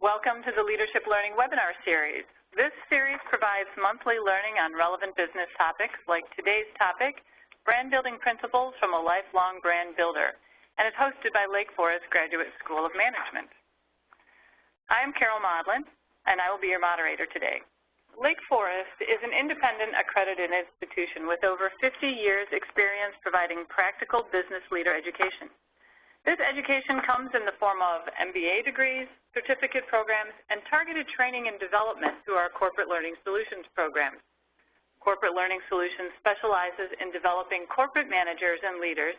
Welcome to the Leadership Learning webinar series. This series provides monthly learning on relevant business topics like today's topic, brand building principles from a lifelong brand builder, and is hosted by Lake Forest Graduate School of Management. I'm Carol Modlin, and I will be your moderator today. Lake Forest is an independent accredited institution with over 50 years experience providing practical business leader education. This education comes in the form of MBA degrees, certificate programs, and targeted training and development through our Corporate Learning Solutions program. Corporate Learning Solutions specializes in developing corporate managers and leaders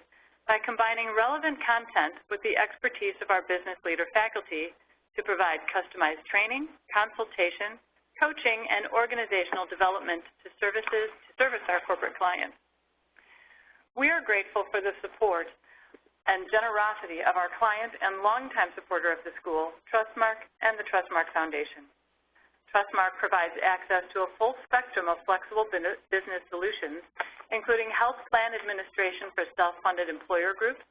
by combining relevant content with the expertise of our business leader faculty to provide customized training, consultation, coaching, and organizational development to service our corporate clients. We are grateful for the support and generosity of our client and longtime supporter of the school, Trustmark and the Trustmark Foundation. Trustmark provides access to a full spectrum of flexible business solutions, including health plan administration for self-funded employer groups,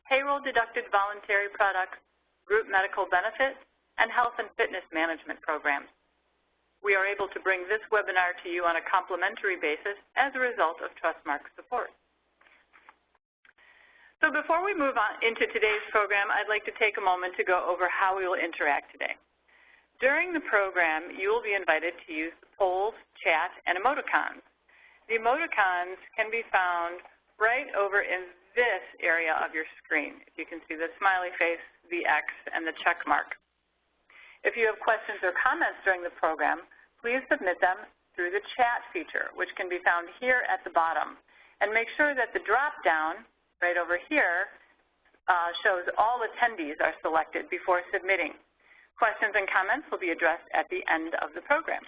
payroll-deducted voluntary products, group medical benefits, and health and fitness management programs. We are able to bring this webinar to you on a complimentary basis as a result of Trustmark's support. So before we move on into today's program, I'd like to take a moment to go over how we will interact today. During the program, you will be invited to use the polls, chat, and emoticons. The emoticons can be found right over in this area of your screen. You can see the smiley face, the X, and the check mark. If you have questions or comments during the program, please submit them through the chat feature, which can be found here at the bottom. And make sure that the drop-down right over here shows all attendees are selected before submitting. Questions and comments will be addressed at the end of the program.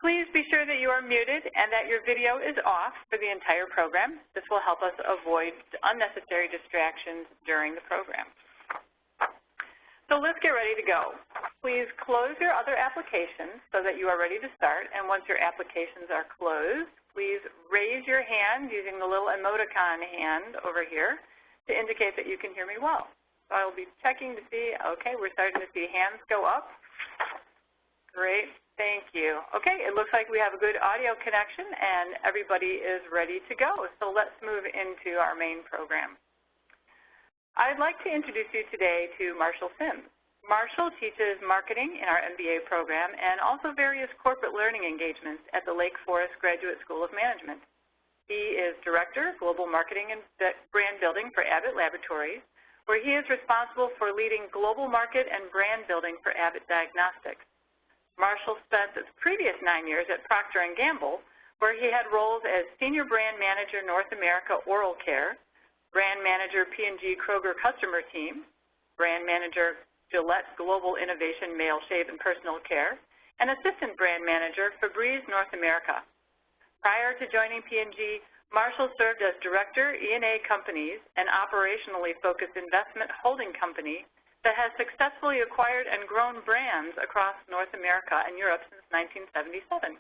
Please be sure that you are muted and that your video is off for the entire program. This will help us avoid unnecessary distractions during the program. So let's get ready to go. Please close your other applications so that you are ready to start, and once your applications are closed, please raise your hand using the little emoticon hand over here to indicate that you can hear me well. So I will be checking to see, okay, we're starting to see hands go up. Great, thank you. Okay, it looks like we have a good audio connection and everybody is ready to go. So let's move into our main program. I'd like to introduce you today to Marshall Sims. Marshall teaches marketing in our MBA program and also various corporate learning engagements at the Lake Forest Graduate School of Management. He is Director of Global Marketing and Brand Building for Abbott Laboratories, where he is responsible for leading global market and brand building for Abbott Diagnostics. Marshall spent his previous 9 years at Procter & Gamble, where he had roles as Senior Brand Manager North America Oral Care, Brand Manager P&G Kroger Customer Team, Brand Manager Gillette Global Innovation Male Shave and Personal Care, and Assistant Brand Manager Febreze North America. Prior to joining P&G, Marshall served as Director, E&A Companies, an operationally focused investment holding company that has successfully acquired and grown brands across North America and Europe since 1977.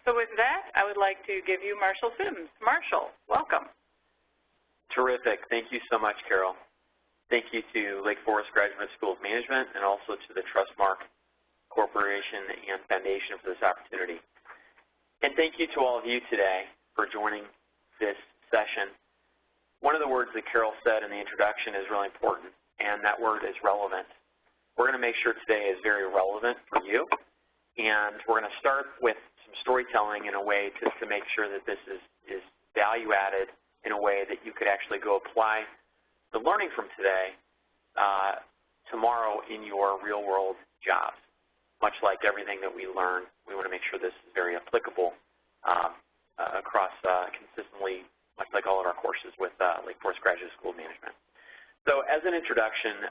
So with that, I would like to give you Marshall Sims. Marshall, welcome. Terrific. Thank you so much, Carol. Thank you to Lake Forest Graduate School of Management and also to the Trustmark Corporation and Foundation for this opportunity. And thank you to all of you today for joining this session. One of the words that Carol said in the introduction is really important, and that word is relevant. We're going to make sure today is very relevant for you, and we're going to start with some storytelling in a way to make sure that this is value-added in a way that you could actually go apply the learning from today tomorrow in your real-world jobs. Much like everything that we learn, we want to make sure this is very applicable across consistently, much like all of our courses with Lake Forest Graduate School of Management. So as an introduction,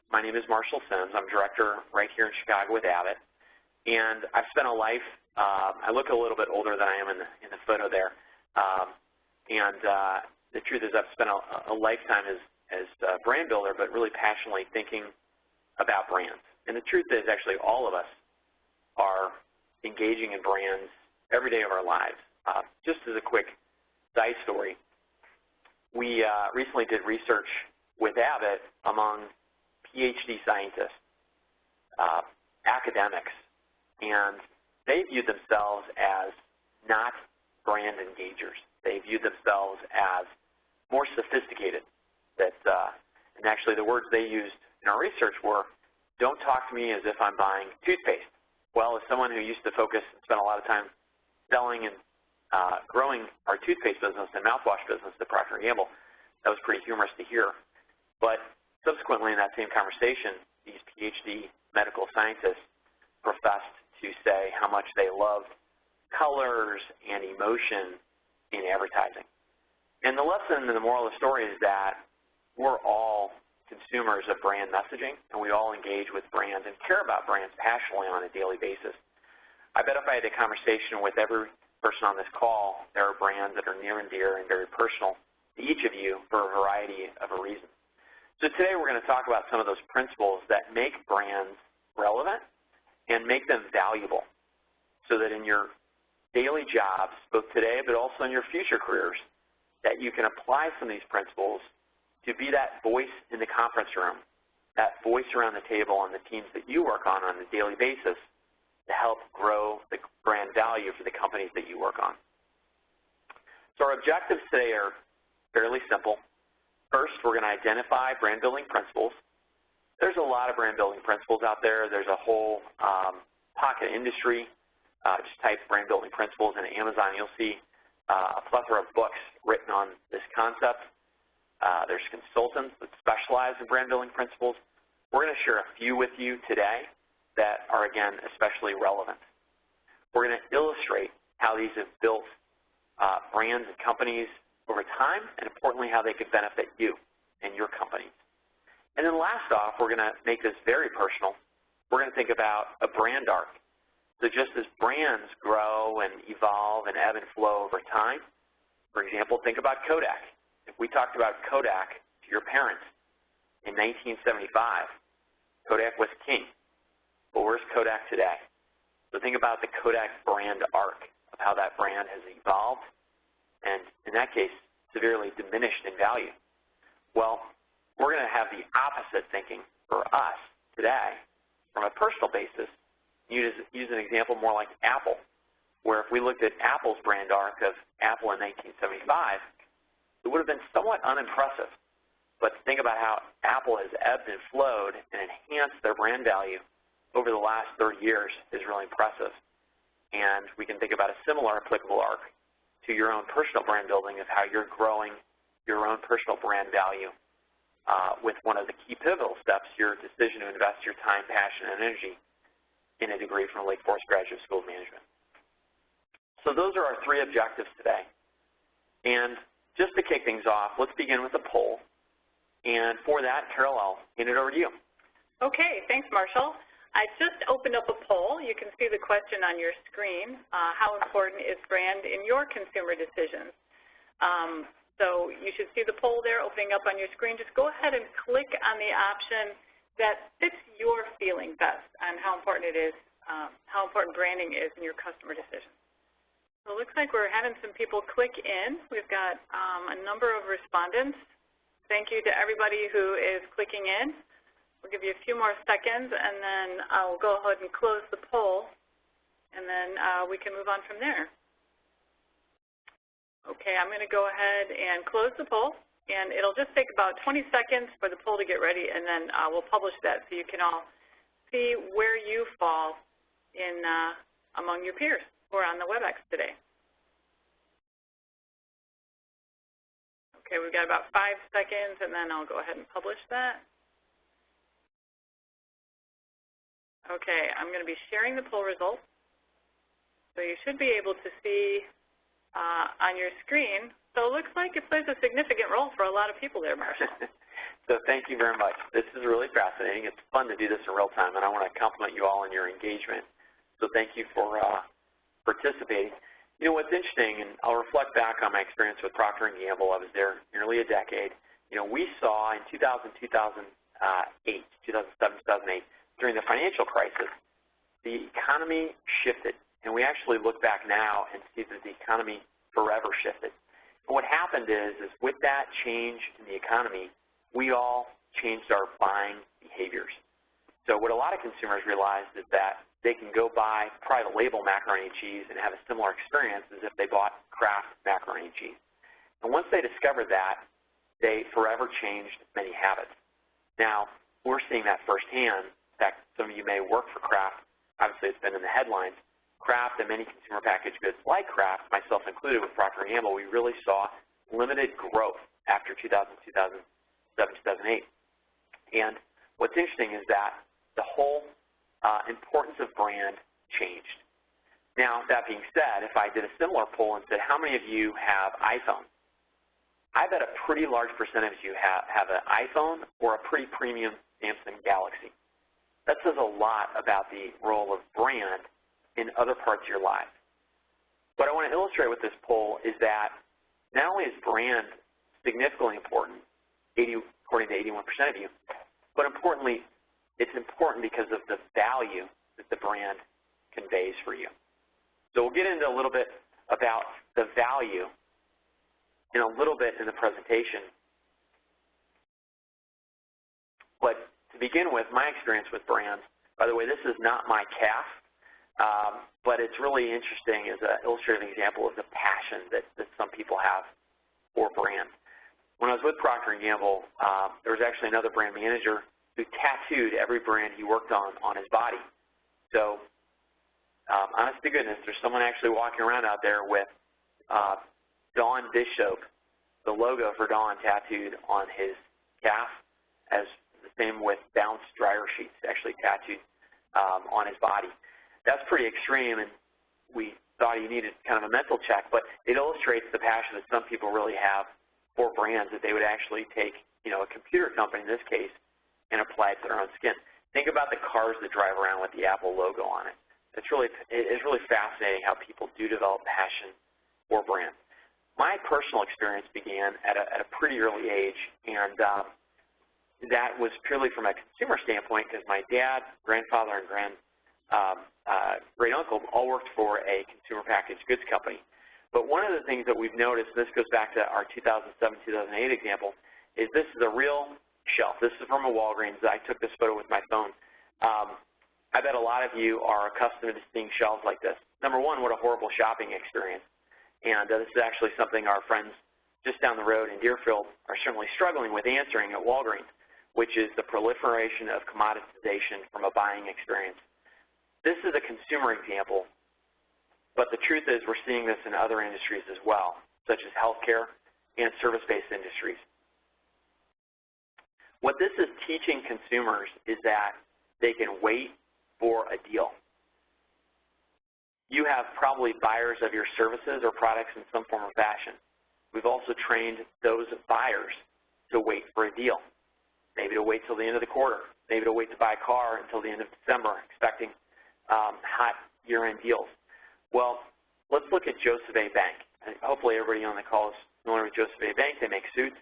my name is Marshall Sims. I'm Director right here in Chicago with Abbott. And I've spent a life, I look a little bit older than I am in the photo there. The truth is I've spent a lifetime as a brand builder, but really passionately thinking about brands. And the truth is actually all of us are engaging in brands every day of our lives. Just as a quick side story, we recently did research with Abbott among PhD scientists academics, and they viewed themselves as not brand engagers. They viewed themselves as more sophisticated. And actually the words they used in our research were, don't talk to me as if I'm buying toothpaste. Well, as someone who used to focus and spend a lot of time selling and growing our toothpaste business and mouthwash business at Procter & Gamble, that was pretty humorous to hear. But subsequently in that same conversation, these PhD medical scientists professed to say how much they loved colors and emotion in advertising. And the lesson and the moral of the story is that we're all consumers of brand messaging, and we all engage with brands and care about brands passionately on a daily basis. I bet if I had a conversation with every person on this call, there are brands that are near and dear and very personal to each of you for a variety of reasons. So today we're going to talk about some of those principles that make brands relevant and make them valuable so that in your daily jobs, both today but also in your future careers, that you can apply some of these principles to be that voice in the conference room, that voice around the table on the teams that you work on a daily basis to help grow the brand value for the companies that you work on. So our objectives today are fairly simple. First, we're going to identify brand building principles. There's a lot of brand building principles out there. There's a whole pocket industry. Just type brand building principles into Amazon. You'll see a plethora of books written on this concept. There's consultants that specialize in brand building principles. We're going to share a few with you today that are, again, especially relevant. We're going to illustrate how these have built brands and companies over time, and importantly, how they could benefit you and your companies. And then last off, we're going to make this very personal. We're going to think about a brand arc. So just as brands grow and evolve and ebb and flow over time, for example, think about Kodak. If we talked about Kodak to your parents in 1975, Kodak was king. But where's Kodak today? So think about the Kodak brand arc of how that brand has evolved and, in that case, severely diminished in value. Well, we're going to have the opposite thinking for us today from a personal basis. Use an example more like Apple, where if we looked at Apple's brand arc of Apple in 1975, it would have been somewhat unimpressive. But to think about how Apple has ebbed and flowed and enhanced their brand value over the last 30 years is really impressive. And we can think about a similar applicable arc to your own personal brand building of how you're growing your own personal brand value with one of the key pivotal steps, your decision to invest your time, passion, and energy in a degree from Lake Forest Graduate School of Management. So those are our three objectives today. And just to kick things off, let's begin with a poll. And for that, Carol, I'll hand it over to you. Okay, thanks, Marshall. I just opened up a poll. You can see the question on your screen. How important is brand in your consumer decisions? So you should see the poll there opening up on your screen. Just go ahead and click on the option that fits your feeling best on how important it is, how important branding is in your customer decisions. So it looks like we're having some people click in. We've got a number of respondents. Thank you to everybody who is clicking in. We'll give you a few more seconds, and then I'll go ahead and close the poll, and then we can move on from there. Okay, I'm going to go ahead and close the poll, and it'll just take about 20 seconds for the poll to get ready, and then we'll publish that so you can all see where you fall in among your peers who are on the WebEx today. Okay, we've got about 5 seconds, and then I'll go ahead and publish that. Okay, I'm going to be sharing the poll results. So you should be able to see on your screen. So it looks like it plays a significant role for a lot of people there, Marshall. So thank you very much. This is really fascinating. It's fun to do this in real time, and I want to compliment you all on your engagement. So thank you for participating. You know, what's interesting, and I'll reflect back on my experience with Procter & Gamble. I was there nearly a decade. You know, we saw in 2007, 2008, during the financial crisis, the economy shifted. And we actually look back now and see that the economy forever shifted. And what happened is with that change in the economy, we all changed our buying behaviors. So what a lot of consumers realized is that they can go buy private label macaroni and cheese and have a similar experience as if they bought Kraft macaroni and cheese. And once they discovered that, they forever changed many habits. Now, we're seeing that firsthand. In fact, some of you may work for Kraft. Obviously, it's been in the headlines. Kraft and many consumer packaged goods like Kraft, myself included with Procter & Gamble, we really saw limited growth after 2007, 2008. And what's interesting is that the whole importance of brand changed. Now, that being said, if I did a similar poll and said, how many of you have iPhones? I bet a pretty large percentage of you have an iPhone or a pretty premium Samsung Galaxy. That says a lot about the role of brand in other parts of your life. What I want to illustrate with this poll is that not only is brand significantly important, according to 81% of you, but importantly, it's important because of the value that the brand conveys for you. So we'll get into a little bit about the value in a little bit in the presentation. But to begin with, my experience with brands, by the way, this is not my calf, but it's really interesting as an illustrative example of the passion that some people have for brands. When I was with Procter & Gamble, there was actually another brand manager who tattooed every brand he worked on his body. So, honest to goodness, there's someone actually walking around out there with Dawn dish soap, the logo for Dawn tattooed on his calf, as the same with Bounce dryer sheets actually tattooed on his body. That's pretty extreme, and we thought he needed kind of a mental check, but it illustrates the passion that some people really have for brands, that they would actually take, a computer company in this case and apply it to their own skin. Think about the cars that drive around with the Apple logo on it. It's really fascinating how people do develop passion for brands. My personal experience began at a pretty early age, and that was purely from a consumer standpoint because my dad, grandfather, and great-uncle all worked for a consumer packaged goods company. But one of the things that we've noticed, and this goes back to our 2007-2008 example, is this is a real shelf. This is from a Walgreens. I took this photo with my phone. I bet a lot of you are accustomed to seeing shelves like this. Number one, what a horrible shopping experience. And this is actually something our friends just down the road in Deerfield are certainly struggling with answering at Walgreens, which is the proliferation of commoditization from a buying experience. This is a consumer example, but the truth is we're seeing this in other industries as well, such as healthcare and service-based industries. What this is teaching consumers is that they can wait for a deal. You have probably buyers of your services or products in some form or fashion. We've also trained those buyers to wait for a deal, maybe to wait till the end of the quarter, maybe to wait to buy a car until the end of December, expecting hot year-end deals. Well, let's look at Joseph A. Bank. And hopefully everybody on the call is familiar with Joseph A. Bank. They make suits.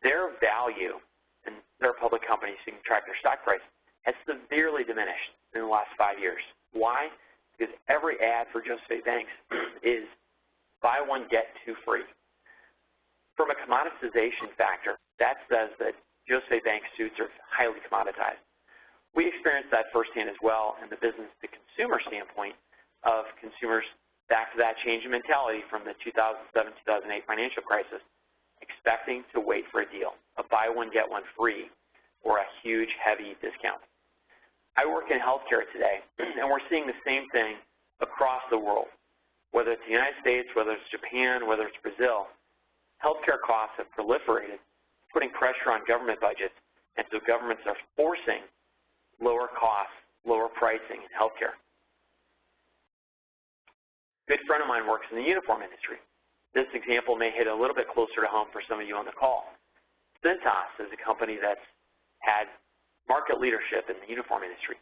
Their value, and they're a public company, so you can track their stock price, has severely diminished in the last 5 years. Why? Because every ad for Joseph A. Banks is buy one, get two free. From a commoditization factor, that says that Joseph A. Banks suits are highly commoditized. We experienced that firsthand as well in the business-to-consumer standpoint of consumers back to that change in mentality from the 2007-2008 financial crisis, expecting to wait for a deal, a buy one, get one free, or a huge, heavy discount. I work in healthcare today, and we're seeing the same thing across the world. Whether it's the United States, whether it's Japan, whether it's Brazil, healthcare costs have proliferated, putting pressure on government budgets, and so governments are forcing lower costs, lower pricing in healthcare. A good friend of mine works in the uniform industry. This example may hit a little bit closer to home for some of you on the call. Cintas is a company that's had market leadership in the uniform industry,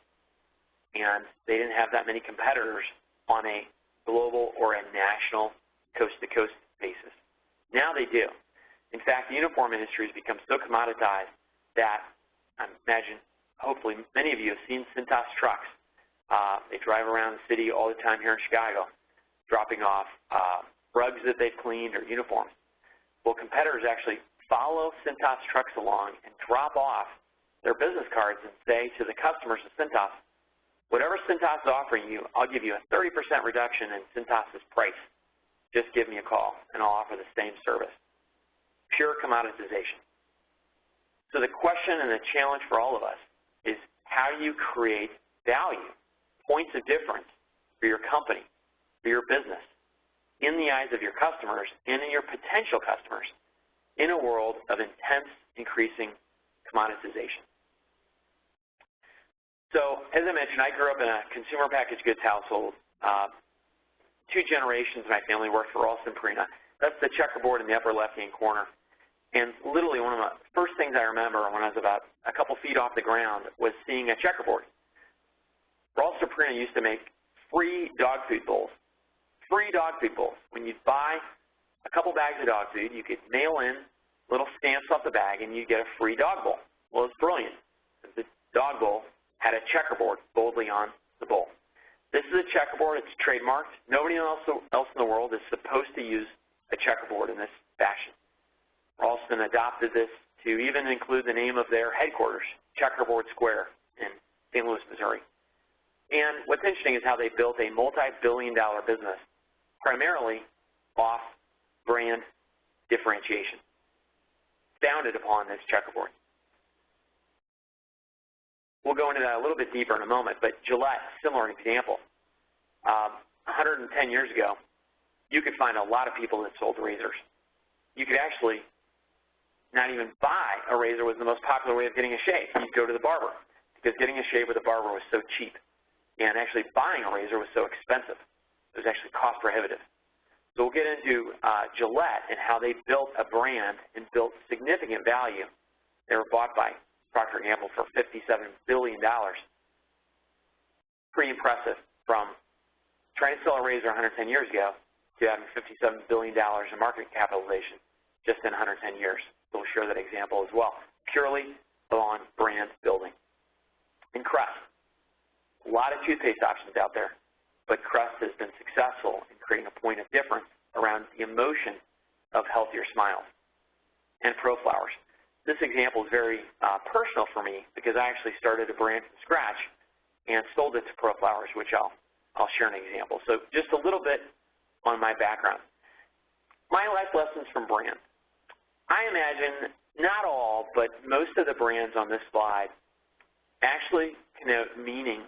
and they didn't have that many competitors on a global or a national coast-to-coast basis. Now they do. In fact, the uniform industry has become so commoditized that I imagine, hopefully, many of you have seen Cintas trucks. They drive around the city all the time here in Chicago, dropping off rugs that they've cleaned or uniforms. Well, competitors actually follow Cintas trucks along and drop off their business cards and say to the customers of Cintas, whatever Cintas is offering you, I'll give you a 30% reduction in Cintas's price. Just give me a call, and I'll offer the same service. Pure commoditization. So the question and the challenge for all of us is, how do you create value, points of difference for your company, for your business, in the eyes of your customers and in your potential customers, in a world of intense, increasing commoditization? So, as I mentioned, I grew up in a consumer packaged goods household. 2 generations of my family worked for Purina. That's the checkerboard in the upper left-hand corner. And literally one of the first things I remember when I was about a couple feet off the ground was seeing a checkerboard. Purina used to make free dog food bowls. Free dog food bowls. When you'd buy a couple bags of dog food, you could mail in little stamps off the bag and you'd get a free dog bowl. Well, it's brilliant. The dog bowl had a checkerboard boldly on the bowl. This is a checkerboard. It's trademarked. Nobody else in the world is supposed to use a checkerboard in this fashion. Ralston adopted this to even include the name of their headquarters, Checkerboard Square in St. Louis, Missouri. And what's interesting is how they built a multi-billion-dollar business, primarily off brand differentiation, founded upon this checkerboard. We'll go into that a little bit deeper in a moment, but Gillette, similar example. 110 years ago, you could find a lot of people that sold razors. You could actually not even buy a razor was the most popular way of getting a shave. You'd go to the barber, because getting a shave with a barber was so cheap, and actually buying a razor was so expensive. It was actually cost prohibitive. So we'll get into Gillette and how they built a brand and built significant value. They were bought by Procter & Gamble for $57 billion. Pretty impressive, from trying to sell a razor 110 years ago to having $57 billion in market capitalization just in 110 years. So we'll share that example as well, purely on brand building. And Crest, a lot of toothpaste options out there, but Crest has been successful in creating a point of difference around the emotion of healthier smiles. And ProFlowers. This example is very personal for me because I actually started a brand from scratch and sold it to ProFlowers, which I'll share an example. So just a little bit on my background. My life lessons from brands. I imagine not all, but most of the brands on this slide actually connote meaning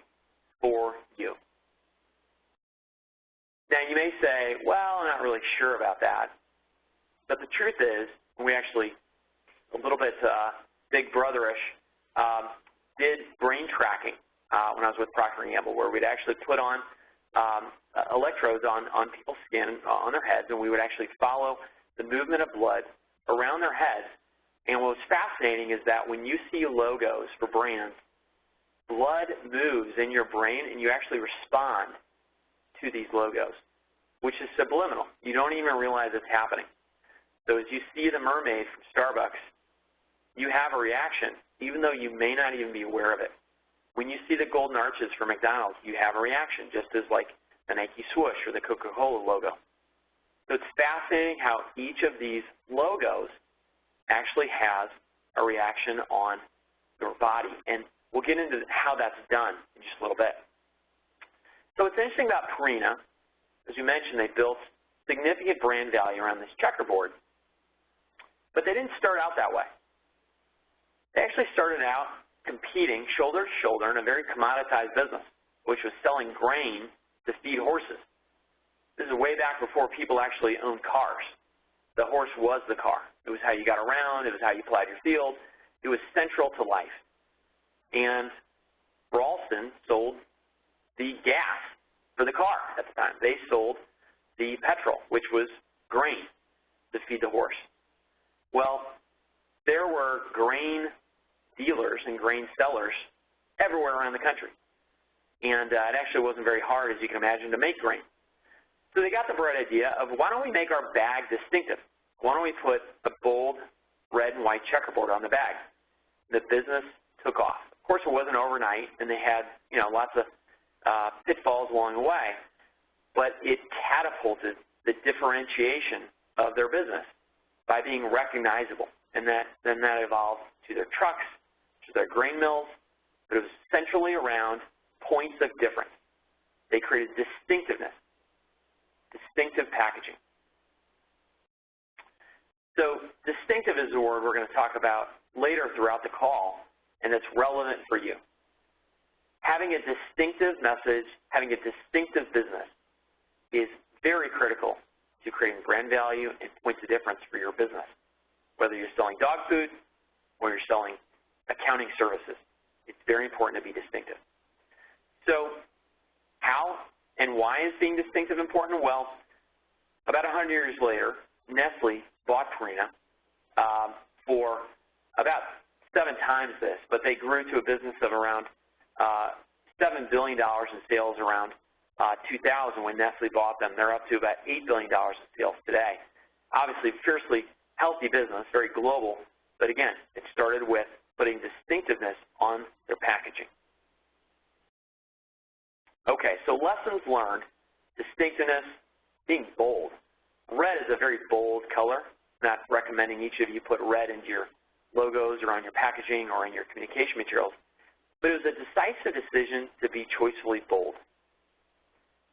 for you. Now, you may say, well, I'm not really sure about that. But the truth is, we actually, a little bit big brother-ish, did brain tracking when I was with Procter & Gamble, where we'd actually put on electrodes on people's skin, on their heads, and we would actually follow the movement of blood around their heads. And what was fascinating is that when you see logos for brands, blood moves in your brain and you actually respond to these logos, which is subliminal. You don't even realize it's happening. So as you see the mermaid from Starbucks, you have a reaction, even though you may not even be aware of it. When you see the golden arches for McDonald's, you have a reaction, just as like the Nike swoosh or the Coca-Cola logo. So it's fascinating how each of these logos actually has a reaction on your body. And we'll get into how that's done in just a little bit. So what's interesting about Purina, as you mentioned, they built significant brand value around this checkerboard, but they didn't start out that way. They actually started out competing shoulder to shoulder in a very commoditized business, which was selling grain to feed horses. This is way back before people actually owned cars. The horse was the car. It was how you got around. It was how you plowed your field. It was central to life. And Ralston sold the gas for the car at the time. They sold the petrol, which was grain to feed the horse. Well, there were grain dealers and grain sellers everywhere around the country. And it actually wasn't very hard, as you can imagine, to make grain. So they got the bright idea of, why don't we make our bag distinctive? Why don't we put a bold red and white checkerboard on the bag? The business took off. Of course, it wasn't overnight, and they had lots of pitfalls along the way, but it catapulted the differentiation of their business by being recognizable. And then that evolved to their trucks, which is their grain mills, but it was centrally around points of difference. They created distinctiveness, distinctive packaging. So distinctive is a word we're going to talk about later throughout the call, and it's relevant for you. Having a distinctive message, having a distinctive business is very critical to creating brand value and points of difference for your business, whether you're selling dog food or you're selling accounting services. It's very important to be distinctive. So how and why is being distinctive important? Well, about 100 years later, Nestlé bought Purina for about 7 times this, but they grew to a business of around $7 billion in sales around 2000 when Nestlé bought them. They're up to about $8 billion in sales today. Obviously, fiercely healthy business, very global, but again, it started with putting distinctiveness on their packaging. Okay, so lessons learned, distinctiveness, being bold. Red is a very bold color. I'm not recommending each of you put red into your logos or on your packaging or in your communication materials, but it was a decisive decision to be choicefully bold.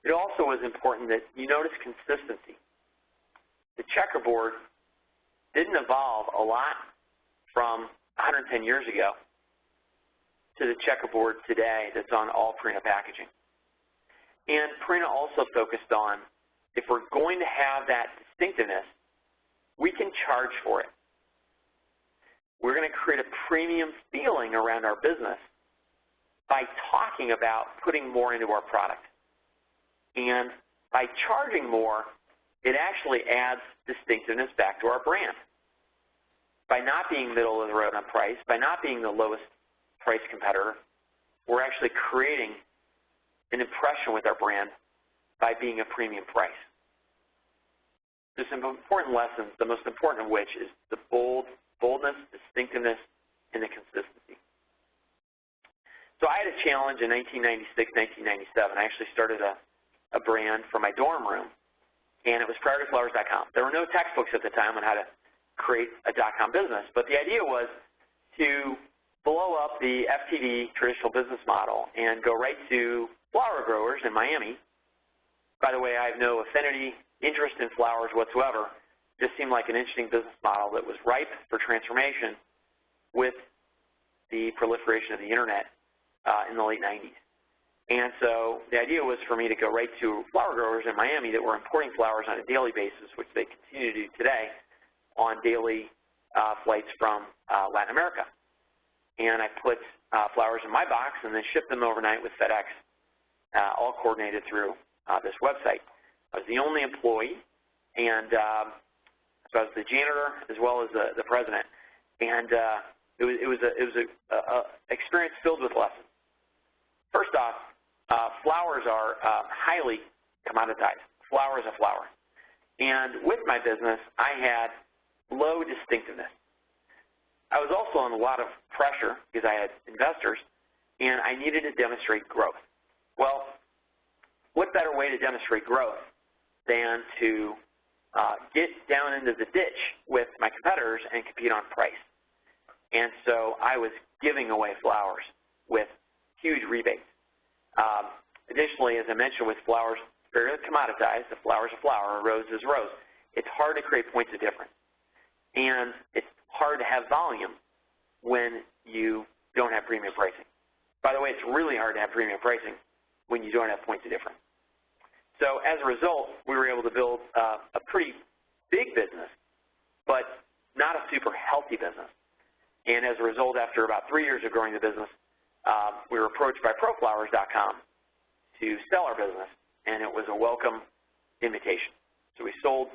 It also was important that you notice consistency. The checkerboard didn't evolve a lot from 110 years ago to the checkerboard today that's on all Purina packaging. And Purina also focused on, if we're going to have that distinctiveness, we can charge for it. We're going to create a premium feeling around our business by talking about putting more into our product. And by charging more, it actually adds distinctiveness back to our brand. By not being middle of the road on price, by not being the lowest price competitor, we're actually creating an impression with our brand by being a premium price. There's some important lessons, the most important of which is the boldness, distinctiveness, and the consistency. So I had a challenge in 1996, 1997. I actually started a brand for my dorm room, and it was PriorityFlowers.com. There were no textbooks at the time on how to create a .com business, but the idea was to blow up the FTD traditional business model and go right to flower growers in Miami. By the way, I have no affinity, interest in flowers whatsoever. It just seemed like an interesting business model that was ripe for transformation with the proliferation of the internet in the late 90s. And so the idea was for me to go right to flower growers in Miami that were importing flowers on a daily basis, which they continue to do today on daily flights from Latin America. And I put flowers in my box and then shipped them overnight with FedEx, all coordinated through this website. I was the only employee, and so I was the janitor as well as the president. And it was an experience filled with lessons. First off, flowers are highly commoditized. Flower is a flower. And with my business, I had low distinctiveness. I was also under a lot of pressure because I had investors, and I needed to demonstrate growth. Well, what better way to demonstrate growth than to get down into the ditch with my competitors and compete on price? And so I was giving away flowers with huge rebates. Additionally, as I mentioned, with flowers fairly commoditized, a flower is a flower, a rose is a rose. It's hard to create points of difference. And it's hard to have volume when you don't have premium pricing. By the way, it's really hard to have premium pricing when you don't have points of difference. So as a result, we were able to build a pretty big business, but not a super healthy business. And as a result, after about 3 years of growing the business, we were approached by ProFlowers.com to sell our business, and it was a welcome invitation. So we sold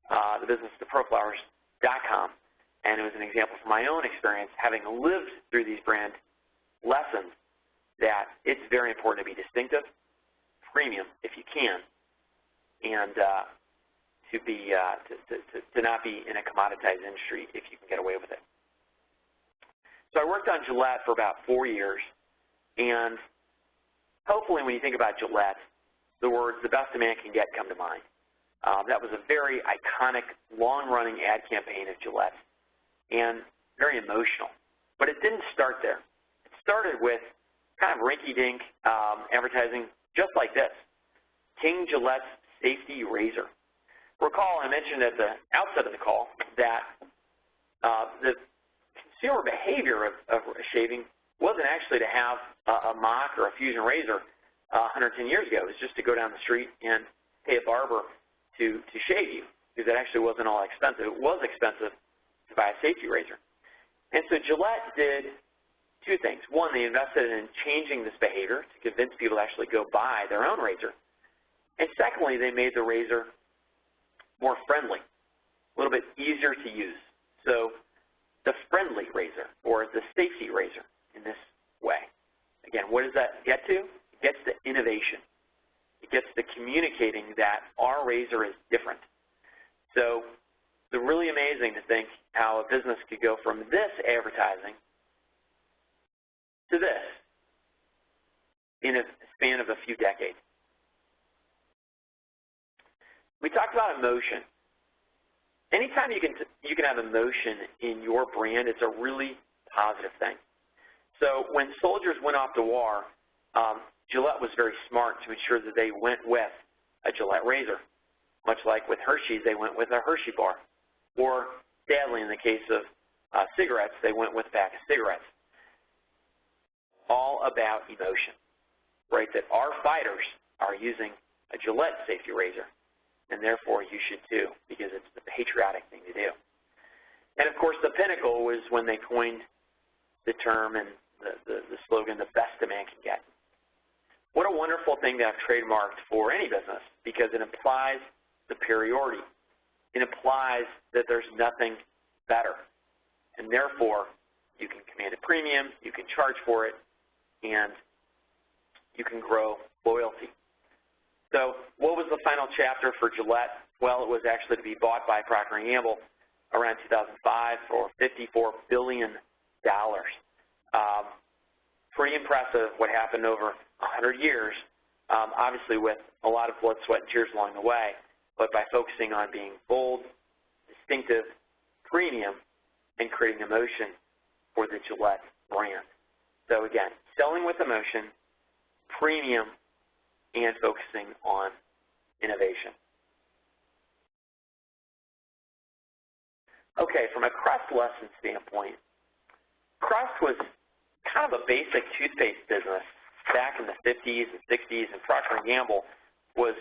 the business to ProFlowers.com, and it was an example from my own experience, having lived through these brand lessons, that it's very important to be distinctive, premium if you can, and to not be in a commoditized industry if you can get away with it. So I worked on Gillette for about 4 years, and hopefully when you think about Gillette, the words, "the best a man can get," come to mind. That was a very iconic, long-running ad campaign of Gillette, and very emotional. But it didn't start there. started with kind of rinky-dink advertising just like this: King Gillette's Safety Razor. Recall I mentioned at the outset of the call that the consumer behavior of shaving wasn't actually to have a mock or a fusion razor 110 years ago. It was just to go down the street and pay a barber to shave you, because it actually wasn't all expensive. It was expensive to buy a safety razor. And so Gillette did two things. One, they invested in changing this behavior to convince people to actually go buy their own razor. And secondly, they made the razor more friendly, a little bit easier to use. So the friendly razor, or the safety razor in this way. Again, what does that get to? It gets to innovation. It gets to communicating that our razor is different. So it's really amazing to think how a business could go from this advertising to this in a span of a few decades. We talked about emotion. Anytime you can have emotion in your brand, it's a really positive thing. So when soldiers went off to war, Gillette was very smart to ensure that they went with a Gillette razor. Much like with Hershey's, they went with a Hershey bar. Or sadly, in the case of cigarettes, they went with a pack of cigarettes. All about emotion, right? That our fighters are using a Gillette safety razor, and therefore you should too, because it's the patriotic thing to do. And of course, the pinnacle was when they coined the term and the slogan, "The best a man can get." What a wonderful thing to have trademarked for any business, because it implies superiority. It implies that there's nothing better, and therefore you can command a premium, you can charge for it, and you can grow loyalty. So what was the final chapter for Gillette? Well, it was actually to be bought by Procter & Gamble around 2005 for $54 billion. Pretty impressive what happened over 100 years, obviously with a lot of blood, sweat, and tears along the way, but by focusing on being bold, distinctive, premium, and creating emotion for the Gillette brand. So again, selling with emotion, premium, and focusing on innovation. Okay, from a crust lesson standpoint, crust was kind of a basic toothpaste business back in the 50s and 60s, and Procter & Gamble was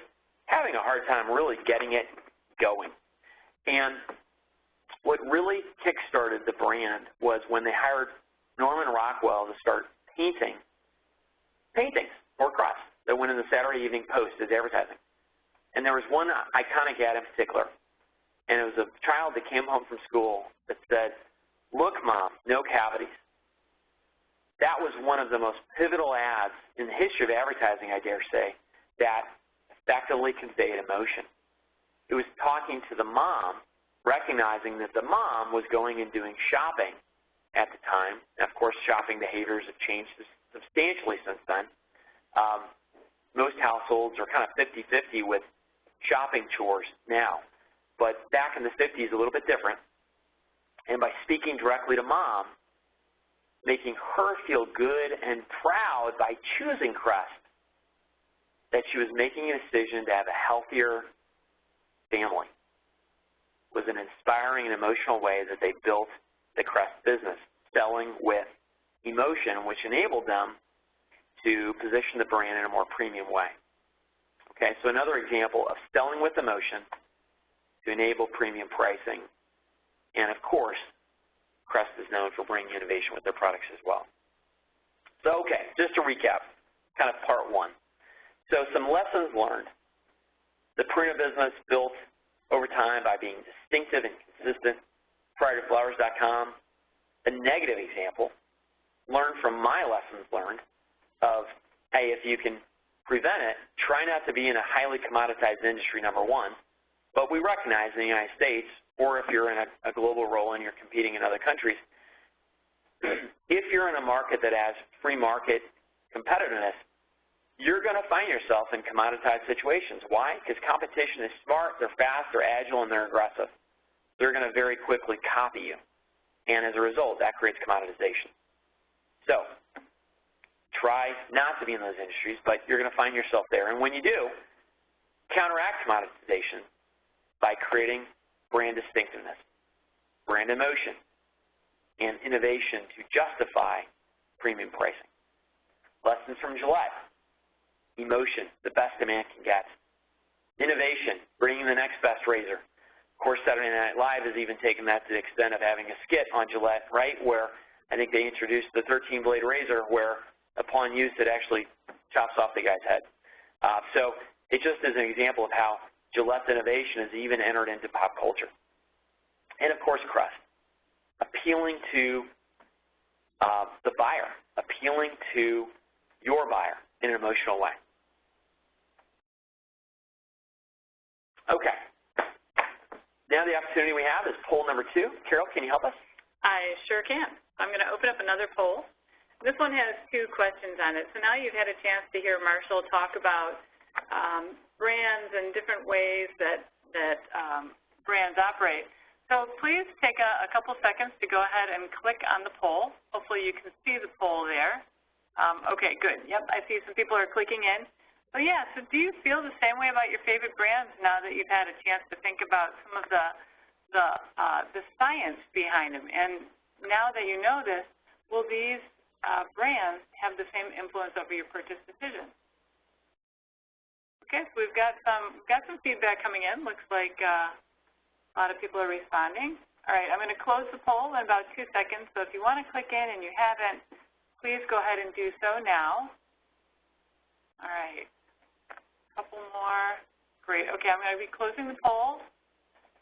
having a hard time really getting it going. And what really kick-started the brand was when they hired Norman Rockwell to start painting paintings for crust that went in the Saturday Evening Post as advertising. And there was one iconic ad in particular, and it was a child that came home from school that said, "Look, Mom, no cavities." That was one of the most pivotal ads in the history of advertising, I dare say, that effectively conveyed emotion. It was talking to the mom, recognizing that the mom was going and doing shopping at the time. And of course, shopping behaviors have changed substantially since then. Most households are kind of 50-50 with shopping chores now. But back in the 50s, a little bit different. And by speaking directly to Mom, making her feel good and proud by choosing Crest, that she was making a decision to have a healthier family, was an inspiring and emotional way that they built the Crest business, selling with emotion, which enabled them to position the brand in a more premium way. Okay, so another example of selling with emotion to enable premium pricing. And of course, Crest is known for bringing innovation with their products as well. So, okay, just to recap, kind of part one. So some lessons learned. The Purina business built over time by being distinctive and consistent. Prior to Flowers.com, a negative example, learn from my lessons learned of, hey, if you can prevent it, try not to be in a highly commoditized industry, number one. But we recognize in the United States, or if you're in a global role and you're competing in other countries, if you're in a market that has free market competitiveness, you're going to find yourself in commoditized situations. Why? Because competition is smart, they're fast, they're agile, and they're aggressive. They're going to very quickly copy you. And as a result, that creates commoditization. So try not to be in those industries, but you're going to find yourself there. And when you do, counteract commoditization by creating brand distinctiveness, brand emotion, and innovation to justify premium pricing. Lessons from Gillette. Emotion, the best a man can get. Innovation, bringing the next best razor. Of course, Saturday Night Live has even taken that to the extent of having a skit on Gillette, right, where I think they introduced the 13-blade razor where, upon use, it actually chops off the guy's head. So it just is an example of how Gillette's innovation has even entered into pop culture. And, of course, Crest, appealing to the buyer, appealing to your buyer in an emotional way. Okay. Now the opportunity we have is poll number 2. Carol, can you help us? I sure can. I'm going to open up another poll. This one has 2 questions on it. So now you've had a chance to hear Marshall talk about brands and different ways that brands operate. So please take a couple seconds to go ahead and click on the poll. Hopefully you can see the poll there. Okay, good. Yep, I see some people are clicking in. So yeah, so do you feel the same way about your favorite brands now that you've had a chance to think about some of the science behind them? And now that you know this, will these brands have the same influence over your purchase decision? Okay, so we've got some feedback coming in. Looks like a lot of people are responding. All right, I'm going to close the poll in about 2 seconds. So if you want to click in and you haven't, please go ahead and do so now. All right. Couple more. Great. Okay, I'm going to be closing the poll,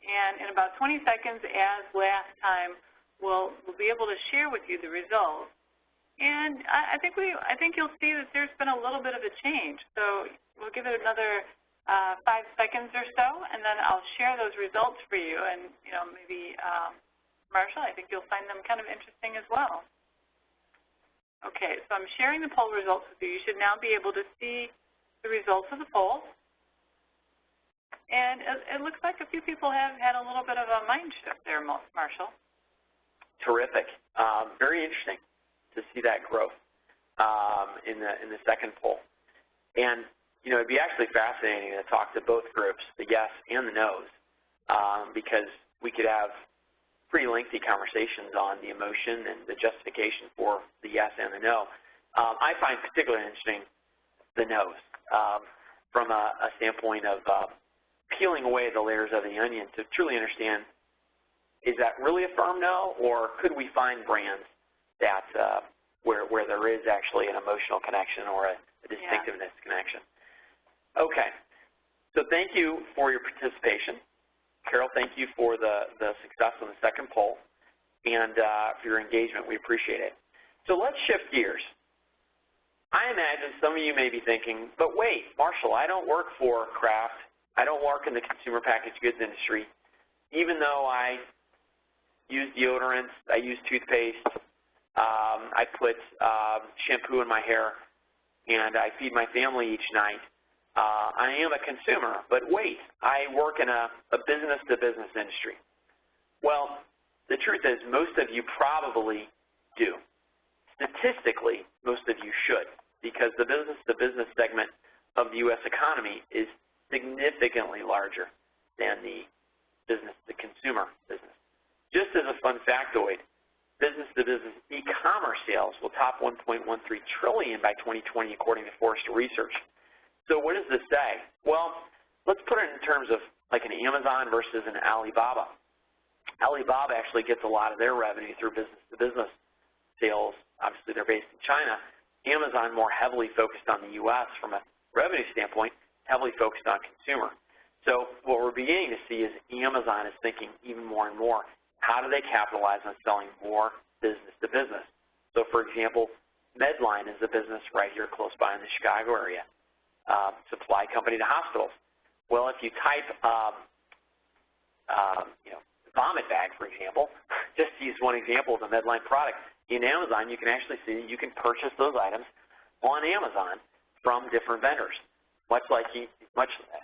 and in about 20 seconds, as last time, we'll be able to share with you the results. And I think you'll see that there's been a little bit of a change. So we'll give it another 5 seconds or so, and then I'll share those results for you. And maybe Marshall, I think you'll find them kind of interesting as well. Okay, so I'm sharing the poll results with you. You should now be able to see the results of the poll. And it looks like a few people have had a little bit of a mind shift there, Marshall. Terrific. Very interesting to see that growth in the second poll. And, it'd be actually fascinating to talk to both groups, the yes and the no's, because we could have pretty lengthy conversations on the emotion and the justification for the yes and the no. I find particularly interesting the no's from a standpoint of peeling away the layers of the onion to truly understand, is that really a firm no, or could we find brands that where there is actually an emotional connection or a distinctiveness connection? Okay. So thank you for your participation. Carol, thank you for the success on the second poll and for your engagement. We appreciate it. So let's shift gears. I imagine some of you may be thinking, but wait, Marshall, I don't work for Kraft. I don't work in the consumer packaged goods industry. Even though I use deodorants, I use toothpaste, I put shampoo in my hair, and I feed my family each night, I am a consumer. But wait, I work in a business-to-business industry. Well, the truth is most of you probably do. Statistically, most of you should, because the business-to-business segment of the U.S. economy is significantly larger than the business-to-consumer business. Just as a fun factoid, business-to-business e-commerce sales will top $1.13 trillion by 2020, according to Forrester Research. So what does this say? Well, let's put it in terms of like an Amazon versus an Alibaba. Alibaba actually gets a lot of their revenue through business-to-business sales. Obviously, they're based in China. Amazon, more heavily focused on the U.S. from a revenue standpoint, heavily focused on consumer. So what we're beginning to see is Amazon is thinking even more and more, how do they capitalize on selling more business-to-business? So, for example, Medline is a business right here close by in the Chicago area, supply company to hospitals. Well, if you type, vomit bag, for example, just to use one example of a Medline product, in Amazon, you can actually see you can purchase those items on Amazon from different vendors, much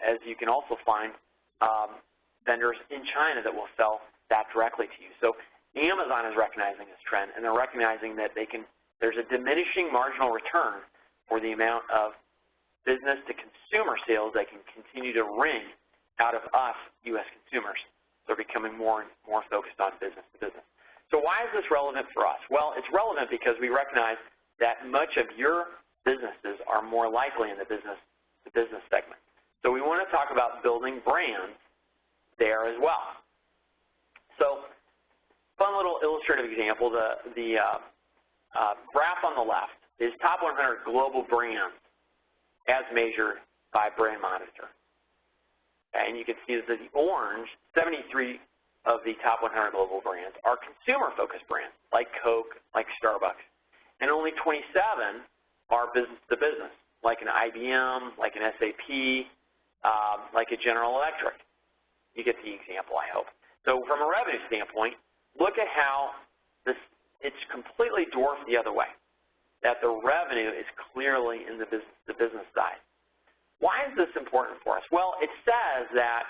as you can also find vendors in China that will sell that directly to you. So Amazon is recognizing this trend, and they're recognizing that they can There's a diminishing marginal return for the amount of business-to-consumer sales that can continue to wring out of us, U.S. consumers. They're becoming more and more focused on business-to-business. So why is this relevant for us? Well, it's relevant because we recognize that much of your businesses are more likely in the business-to-business segment. So we want to talk about building brands there as well. So fun little illustrative example, the graph on the left is top 100 global brands as measured by Brand Monitor. And you can see that the orange, 73 of the top 100 global brands are consumer-focused brands, like Coke, like Starbucks. And only 27 are business-to-business, like an IBM, like an SAP, like a General Electric. You get the example, I hope. So from a revenue standpoint, look at how it's completely dwarfed the other way, that the revenue is clearly in the business side. Why is this important for us? Well, it says that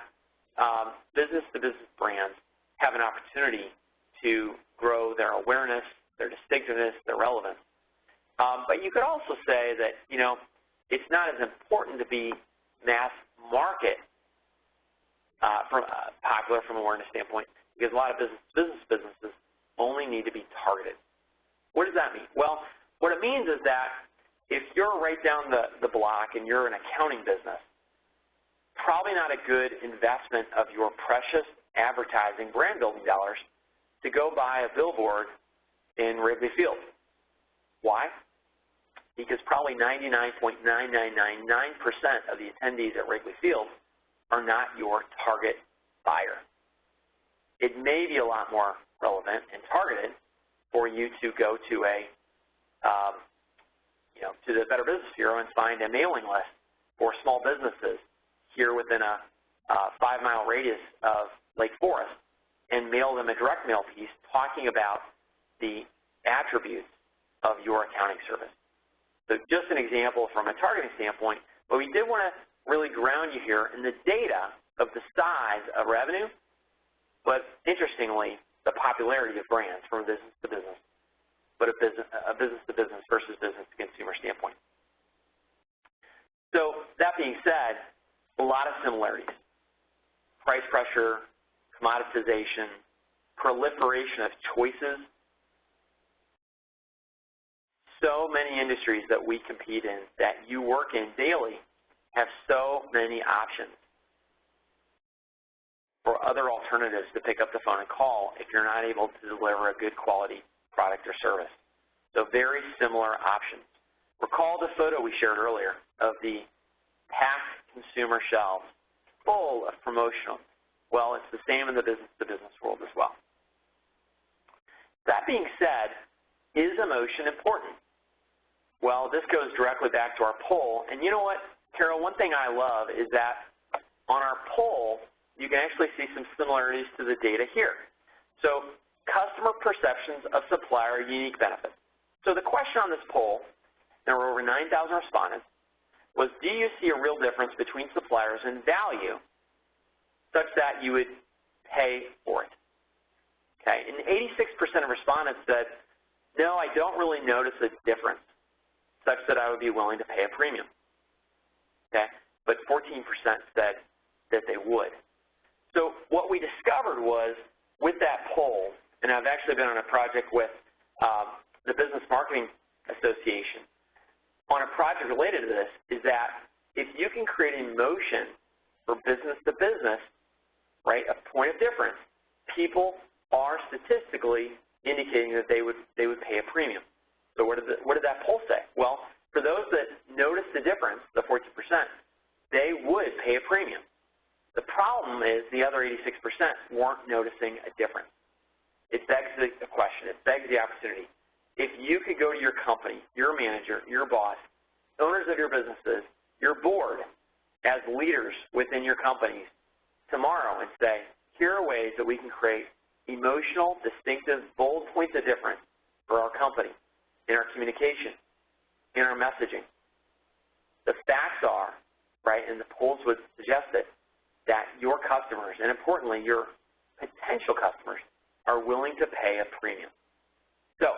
business-to-business brands have an opportunity to grow their awareness, their distinctiveness, their relevance. But you could also say that, you know, it's not as important to be mass market popular from an awareness standpoint, because a lot of businesses only need to be targeted. What does that mean? Well, what it means is that if you're right down the block and you're an accounting business, probably not a good investment of your precious advertising brand building dollars to go buy a billboard in Wrigley Field. Why? Because probably 99.9999% of the attendees at Wrigley Field are not your target buyer. It may be a lot more relevant and targeted for you to go to to the Better Business Bureau and find a mailing list for small businesses here within a 5-mile radius of Lake Forest and mail them a direct mail piece talking about the attributes of your accounting service. So just an example from a targeting standpoint, but we did want to really ground you here in the data of the size of revenue, but interestingly, the popularity of brands from a business-to-business, but a business-to-business versus business-to-consumer standpoint. So that being said, a lot of similarities. Price pressure, commoditization, proliferation of choices. So many industries that we compete in, that you work in daily, have so many options for other alternatives to pick up the phone and call if you're not able to deliver a good quality product or service. So very similar options. Recall the photo we shared earlier of the packed consumer shelves full of promotional. Well, it's the same in the business-to-business world as well. That being said, is emotion important? Well, this goes directly back to our poll. And you know what, Carol, one thing I love is that on our poll, you can actually see some similarities to the data here. So customer perceptions of supplier unique benefits. So the question on this poll, there were over 9,000 respondents, was do you see a real difference between suppliers in value such that you would pay for it? Okay, and 86% of respondents said, no, I don't really notice a difference such that I would be willing to pay a premium. Okay, but 14% said that they would. So what we discovered was with that poll, and I've actually been on a project with the Business Marketing Association on a project related to this, is that if you can create emotion for business to business, right, a point of difference, people are statistically indicating that they would pay a premium. So what did that poll say? Well, for those that noticed the difference, the 14%, they would pay a premium. The problem is the other 86% weren't noticing a difference. It begs the question, it begs the opportunity. If you could go to your company, your manager, your boss, owners of your businesses, your board, as leaders within your companies tomorrow and say, here are ways that we can create emotional, distinctive, bold points of difference for our company, in our communication, in our messaging. The facts are, right, and the polls would suggest it, that your customers, and importantly, your potential customers, are willing to pay a premium. So,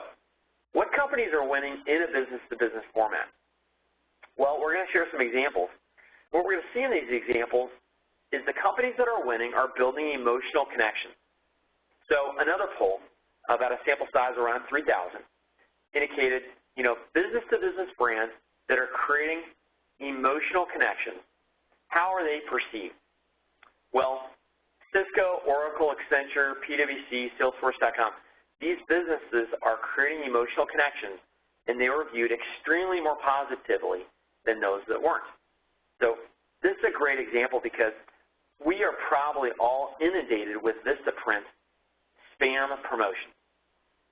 What companies are winning in a business-to-business format? Well, we're going to share some examples. What we're going to see in these examples is the companies that are winning are building emotional connections. So another poll, about a sample size around 3,000, indicated, business-to-business brands that are creating emotional connections. How are they perceived? Well, Cisco, Oracle, Accenture, PwC, Salesforce.com, these businesses are creating emotional connections, and they were viewed extremely more positively than those that weren't. So this is a great example because we are probably all inundated with Vistaprint spam promotion.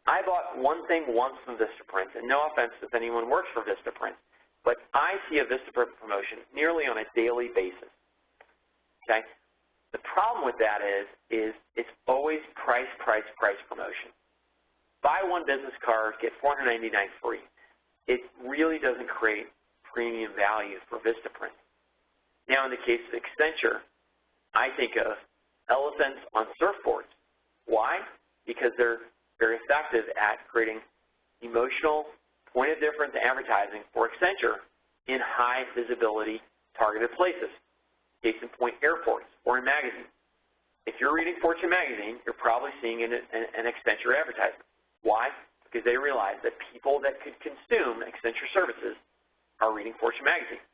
I bought one thing once from Vistaprint, and no offense if anyone works for Vistaprint, but I see a Vistaprint promotion nearly on a daily basis. Okay? The problem with that is it's always price promotion. Buy one business card, get $499 free. It really doesn't create premium value for Vistaprint. Now, in the case of Accenture, I think of elephants on surfboards. Why? Because they're very effective at creating emotional point of difference advertising for Accenture in high visibility targeted places. Case in point, airports or in magazines. If you're reading Fortune magazine, you're probably seeing an Accenture advertisement. Why? Because they realize that people that could consume Accenture services are reading Fortune magazine.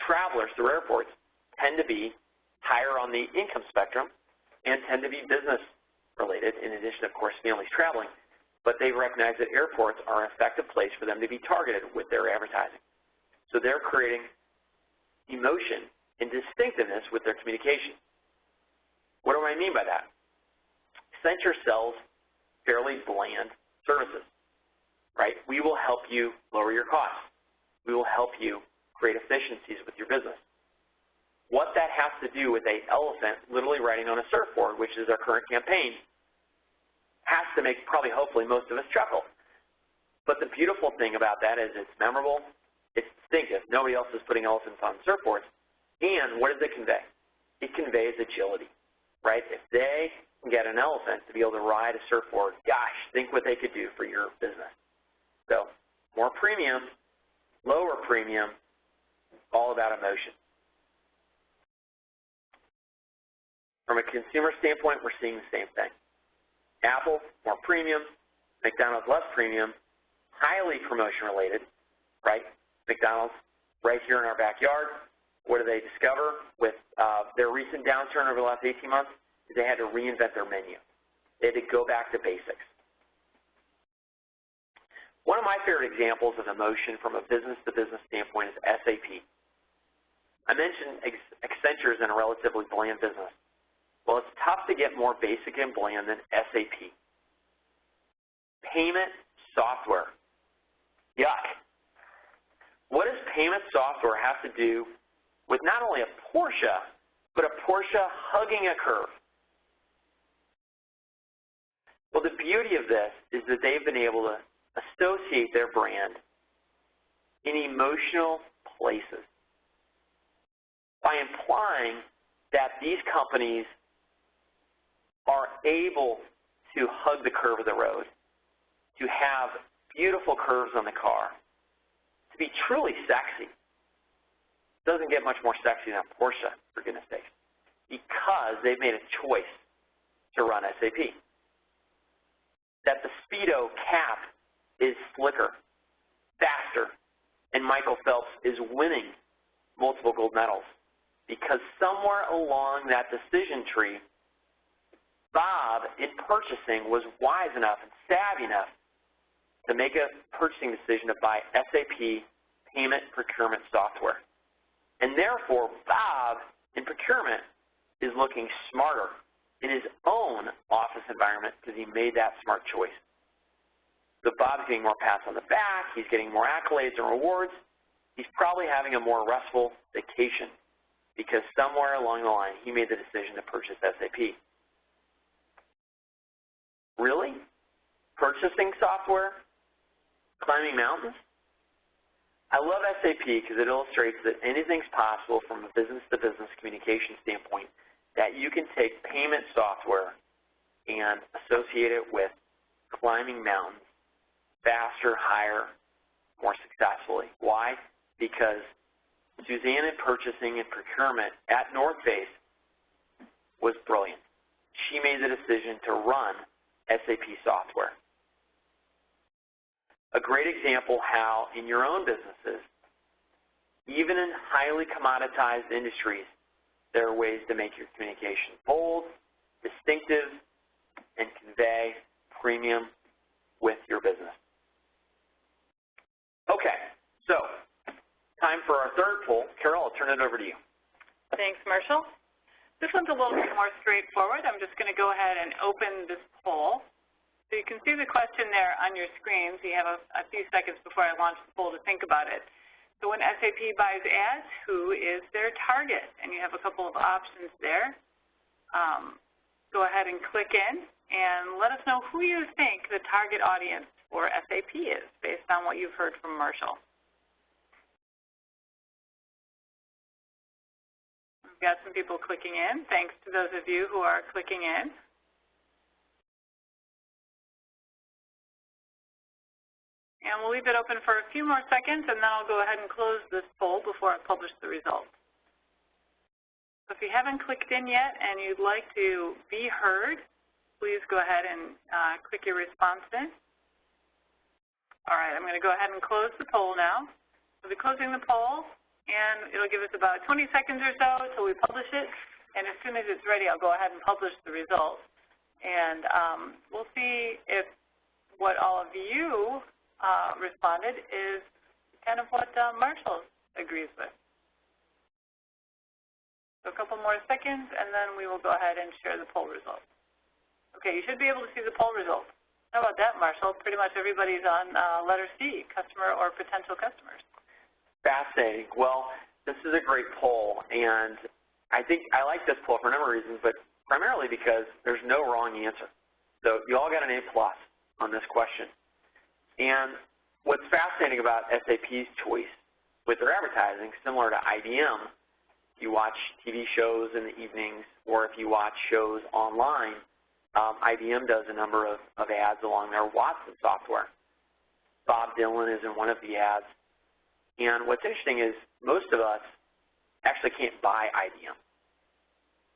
Travelers through airports tend to be higher on the income spectrum and tend to be business related, in addition, of course, families traveling, but they recognize that airports are an effective place for them to be targeted with their advertising. So they're creating emotion and distinctiveness with their communication. What do I mean by that? Accenture sells fairly bland services, right? We will help you lower your costs. We will help you create efficiencies with your business. What that has to do with an elephant literally riding on a surfboard, which is our current campaign, has to make probably, hopefully, most of us chuckle. But the beautiful thing about that is it's memorable, it's distinctive. Nobody else is putting elephants on surfboards. And what does it convey? It conveys agility, right? If they can get an elephant to be able to ride a surfboard, gosh, think what they could do for your business. So more premium, lower premium, all about emotion. From a consumer standpoint, we're seeing the same thing. Apple, more premium, McDonald's, less premium, highly promotion related, right? McDonald's, right here in our backyard. What do they discover with their recent downturn over the last 18 months? Is they had to reinvent their menu. They had to go back to basics. One of my favorite examples of emotion from a business-to-business standpoint is SAP. I mentioned Accenture is in a relatively bland business. Well, it's tough to get more basic and bland than SAP. Payment software. Yuck. What does payment software have to do with not only a Porsche, but a Porsche hugging a curve? Well, the beauty of this is that they've been able to associate their brand in emotional places by implying that these companies are able to hug the curve of the road, to have beautiful curves on the car, to be truly sexy. It doesn't get much more sexy than Porsche, for goodness sakes, because they've made a choice to run SAP. That the Speedo cap is slicker, faster, and Michael Phelps is winning multiple gold medals because somewhere along that decision tree, Bob, in purchasing, was wise enough and savvy enough to make a purchasing decision to buy SAP payment procurement software. And therefore, Bob, in procurement, is looking smarter in his own office environment because he made that smart choice. So Bob's getting more pats on the back, he's getting more accolades and rewards, he's probably having a more restful vacation because somewhere along the line he made the decision to purchase SAP. Really? Purchasing software? Climbing mountains? I love SAP because it illustrates that anything's possible from a business-to-business communication standpoint, that you can take payment software and associate it with climbing mountains faster, higher, more successfully. Why? Because Suzanne in purchasing and procurement at North Face was brilliant. She made the decision to run SAP software. A great example how in your own businesses, even in highly commoditized industries, there are ways to make your communication bold, distinctive, and convey premium with your business. Okay, so time for our third poll. Carol, I'll turn it over to you. Thanks, Marshall. This one's a little bit more straightforward. I'm just going to go ahead and open this poll. So you can see the question there on your screens. You have a few seconds before I launch the poll to think about it. So when SAP buys ads, who is their target? And you have a couple of options there. Go ahead and click in and let us know who you think the target audience for SAP is based on what you've heard from Marshall. We've got some people clicking in. Thanks to those of you who are clicking in. And we'll leave it open for a few more seconds, and then I'll go ahead and close this poll before I publish the results. So if you haven't clicked in yet and you'd like to be heard, please go ahead and click your response in. All right, I'm going to go ahead and close the poll now. We'll be closing the poll, and it'll give us about 20 seconds or so until we publish it. And as soon as it's ready, I'll go ahead and publish the results. And we'll see if what all of you responded is kind of what Marshall agrees with. So a couple more seconds, and then we will go ahead and share the poll results. Okay, you should be able to see the poll results. How about that, Marshall? Pretty much everybody's on letter C, customer or potential customers. Fascinating. Well, this is a great poll, and I think I like this poll for a number of reasons, but primarily because there's no wrong answer. So you all got an A+ on this question. And what's fascinating about SAP's choice with their advertising, similar to IBM, if you watch TV shows in the evenings or if you watch shows online, IBM does a number of ads along their Watson software. Bob Dylan is in one of the ads. And what's interesting is most of us actually can't buy IBM.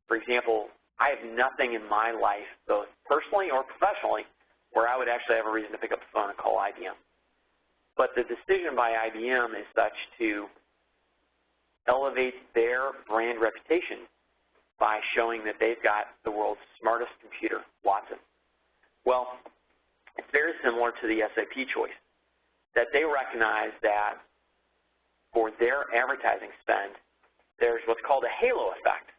For example, I have nothing in my life, both personally or professionally, where I would actually have a reason to pick up the phone and call IBM. But the decision by IBM is such to elevate their brand reputation by showing that they've got the world's smartest computer, Watson. Well, it's very similar to the SAP choice, that they recognize that for their advertising spend, there's what's called a halo effect,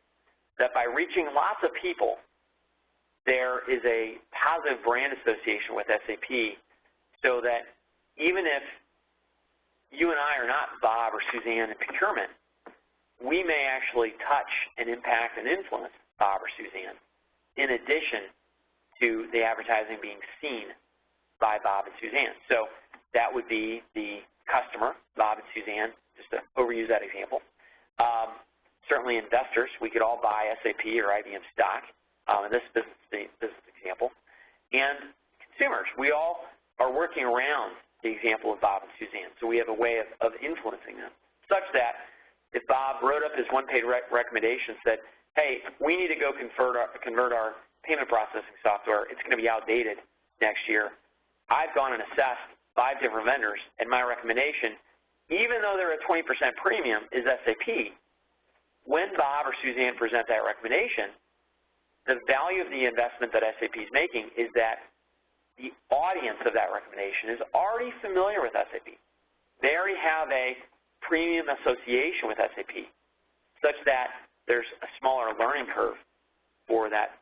that by reaching lots of people, there is a positive brand association with SAP, so that even if you and I are not Bob or Suzanne in procurement, we may actually touch and impact and influence Bob or Suzanne, in addition to the advertising being seen by Bob and Suzanne. So that would be the customer, Bob and Suzanne, just to overuse that example. Certainly investors, we could all buy SAP or IBM stock in this business example. And consumers, we all are working around the example of Bob and Suzanne. So we have a way of influencing them, such that if Bob wrote up his one-page recommendation and said, hey, we need to go convert our payment processing software, it's going to be outdated next year, I've gone and assessed 5 different vendors, and my recommendation, even though they're a 20% premium, is SAP. When Bob or Suzanne present that recommendation, the value of the investment that SAP is making is that the audience of that recommendation is already familiar with SAP. They already have a premium association with SAP, such that there's a smaller learning curve for that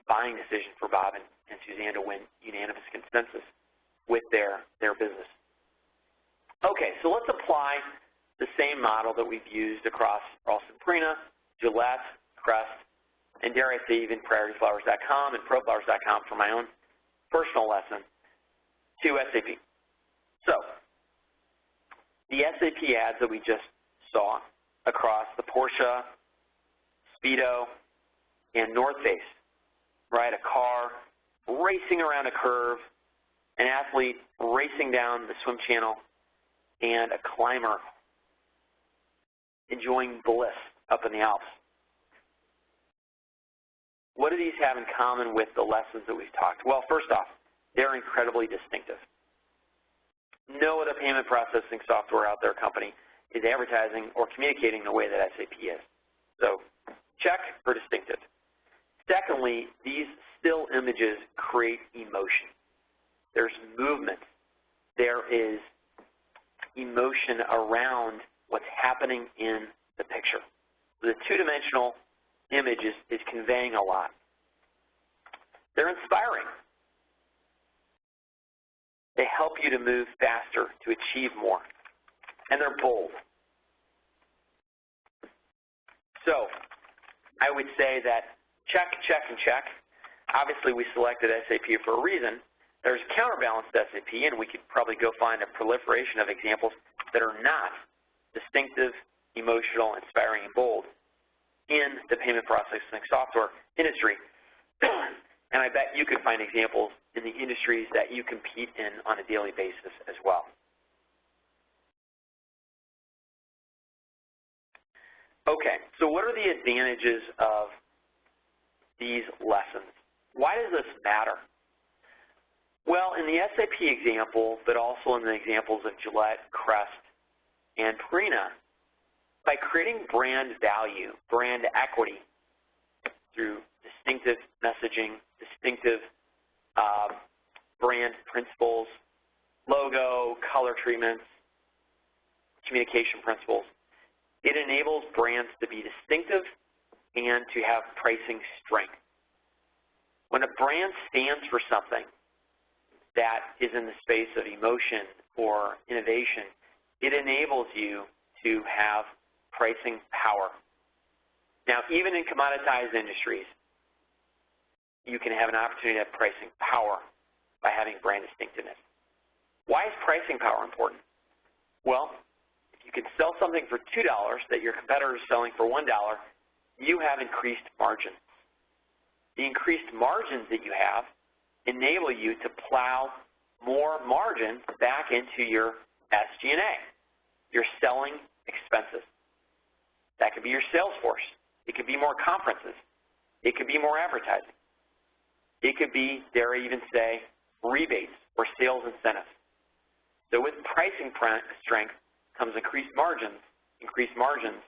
buying decision for Bob and Suzanne to win unanimous consensus with their business. Okay, so let's apply the same model that we've used across Purina, Gillette, Crest, and dare I say even PriorityFlowers.com and ProFlowers.com for my own personal lesson to SAP. So the SAP ads that we just saw across the Porsche, Speedo, and North Face, right? A car racing around a curve, an athlete racing down the swim channel, and a climber enjoying bliss up in the Alps. What do these have in common with the lessons that we've talked? Well, first off, they're incredibly distinctive. No other payment processing software out there company is advertising or communicating the way that SAP is. So check for distinctive. Secondly, these still images create emotion. There's movement. There is emotion around what's happening in the picture. The two-dimensional image is conveying a lot. They're inspiring. They help you to move faster, to achieve more. And they're bold. So I would say that check, check, and check. Obviously, we selected SAP for a reason. There's counterbalance to SAP, and we could probably go find a proliferation of examples that are not distinctive, emotional, inspiring, and bold in the payment processing software industry. And I bet you could find examples in the industries that you compete in on a daily basis as well. Okay, so what are the advantages of these lessons? Why does this matter? Well, in the SAP example, but also in the examples of Gillette, Crest, and Purina, by creating brand value, brand equity through distinctive messaging, distinctive brand principles, logo, color treatments, communication principles, it enables brands to be distinctive and to have pricing strength. When a brand stands for something that is in the space of emotion or innovation, it enables you to have pricing power. Now, even in commoditized industries, you can have an opportunity to have pricing power by having brand distinctiveness. Why is pricing power important? Well, if you can sell something for $2 that your competitor is selling for $1, you have increased margins. The increased margins that you have enable you to plow more margin back into your SG&A, your selling expenses. That could be your sales force. It could be more conferences. It could be more advertising. It could be, dare I even say, rebates or sales incentives. So with pricing strength comes increased margins. Increased margins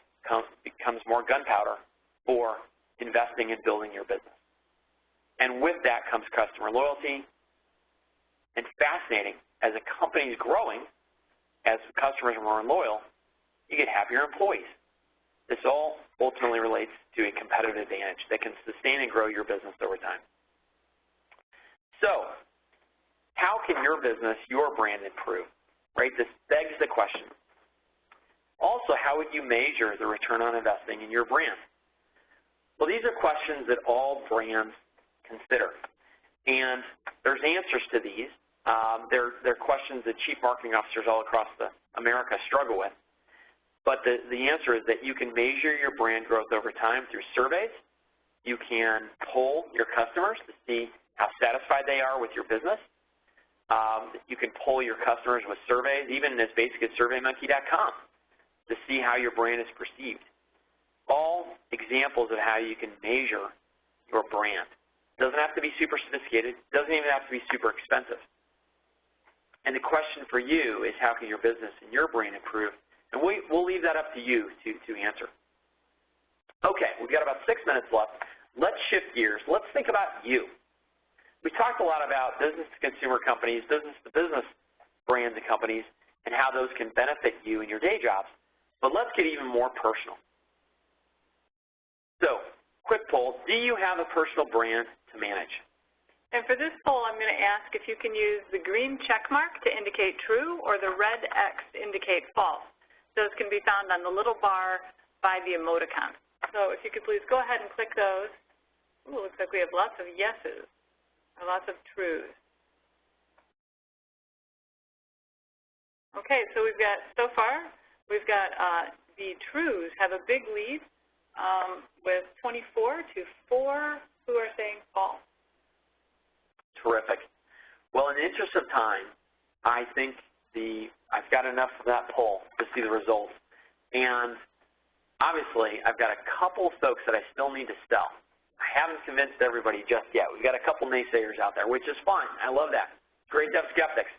becomes more gunpowder for investing and building your business. And with that comes customer loyalty. And fascinating, as a company is growing, as customers are more loyal, you get happier employees. This all ultimately relates to a competitive advantage that can sustain and grow your business over time. So, how can your business, your brand improve? Right? This begs the question. Also, how would you measure the return on investing in your brand? Well, these are questions that all brands consider. And there's answers to these. They're questions that chief marketing officers all across America struggle with. But the answer is that you can measure your brand growth over time through surveys. You can poll your customers to see how satisfied they are with your business. You can poll your customers with surveys, even as basic as SurveyMonkey.com, to see how your brand is perceived. All examples of how you can measure your brand. It doesn't have to be super sophisticated. It doesn't even have to be super expensive. And the question for you is, how can your business and your brand improve? And we'll leave that up to you to answer. Okay, we've got about 6 minutes left. Let's shift gears. Let's think about you. We talked a lot about business-to-consumer companies, business-to-business brands and companies, and how those can benefit you in your day jobs. But let's get even more personal. So, quick poll, do you have a personal brand to manage? And for this poll, I'm going to ask if you can use the green check mark to indicate true or the red X to indicate false. Those can be found on the little bar by the emoticon. So if you could please go ahead and click those. Ooh, looks like we have lots of yeses or lots of trues. Okay, so so far, we've got the trues have a big lead with 24 to 4 who are saying false. Terrific. Well, in the interest of time, I think I've got enough of that poll to see the results. And obviously, I've got a couple folks that I still need to sell. I haven't convinced everybody just yet. We've got a couple naysayers out there, which is fine. I love that. Great to have skeptics.